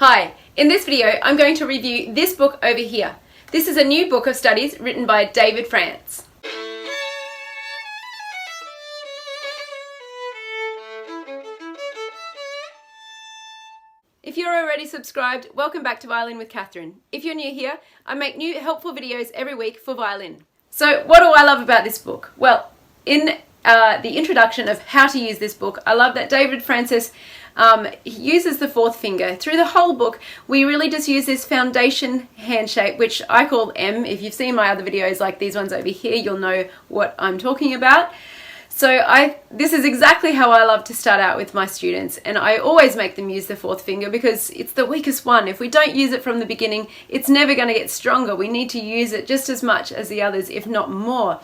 Hi, in this video I'm going to review this book over here. This is a new book of studies written by David France. If you're already subscribed, welcome back to Violin with Catherine. If you're new here, I make new helpful videos every week for violin. So what do I love about this book? Well, in the introduction of how to use this book, I love that David Francis uses the fourth finger. Through the whole book, we really just use this foundation hand shape, which I call M. If you've seen my other videos like these ones over here, you'll know what I'm talking about. So this is exactly how I love to start out with my students, and I always make them use the fourth finger because it's the weakest one. If we don't use it from the beginning, it's never going to get stronger. We need to use it just as much as the others, if not more.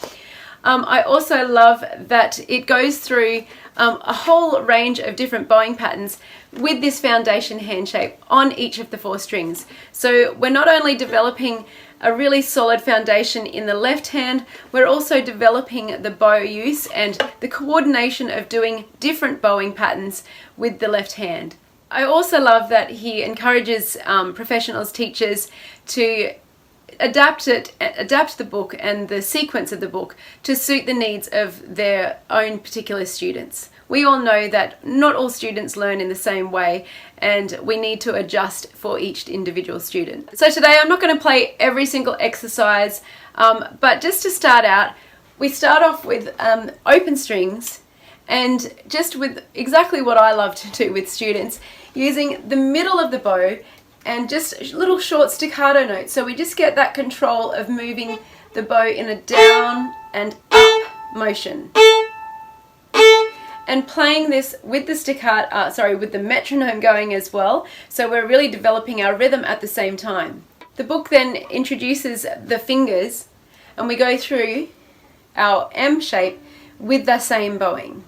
I also love that it goes through a whole range of different bowing patterns with this foundation hand shape on each of the four strings. So we're not only developing a really solid foundation in the left hand, we're also developing the bow use and the coordination of doing different bowing patterns with the left hand. I also love that he encourages professionals, teachers to adapt the book and the sequence of the book to suit the needs of their own particular students. We all know that not all students learn in the same way, and we need to adjust for each individual student. So today I'm not going to play every single exercise, but just to start out, we start off with open strings, and just with exactly what I love to do with students, using the middle of the bow and just little short staccato notes. So we just get that control of moving the bow in a down and up motion. And playing this with the staccato, with the metronome going as well. So we're really developing our rhythm at the same time. The book then introduces the fingers, and we go through our M shape with the same bowing.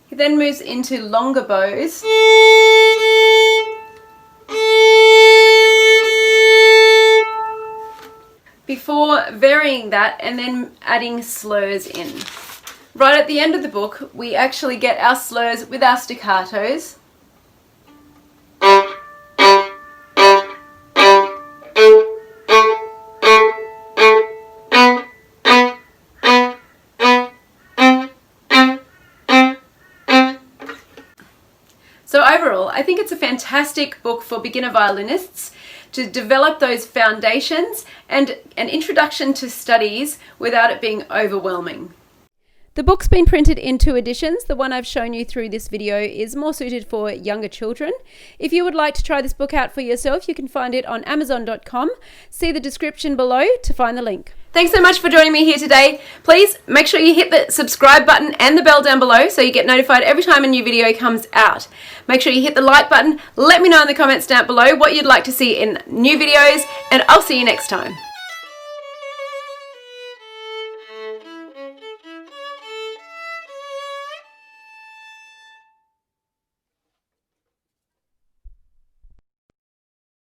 He then moves into longer bows. Before varying that and then adding slurs in. Right at the end of the book, we actually get our slurs with our staccatos. So overall, I think it's a fantastic book for beginner violinists to develop those foundations and an introduction to studies without it being overwhelming. The book's been printed in 2 editions. The one I've shown you through this video is more suited for younger children. If you would like to try this book out for yourself, you can find it on Amazon.com. See the description below to find the link. Thanks so much for joining me here today. Please make sure you hit the subscribe button and the bell down below so you get notified every time a new video comes out. Make sure you hit the like button. Let me know in the comments down below what you'd like to see in new videos, and I'll see you next time.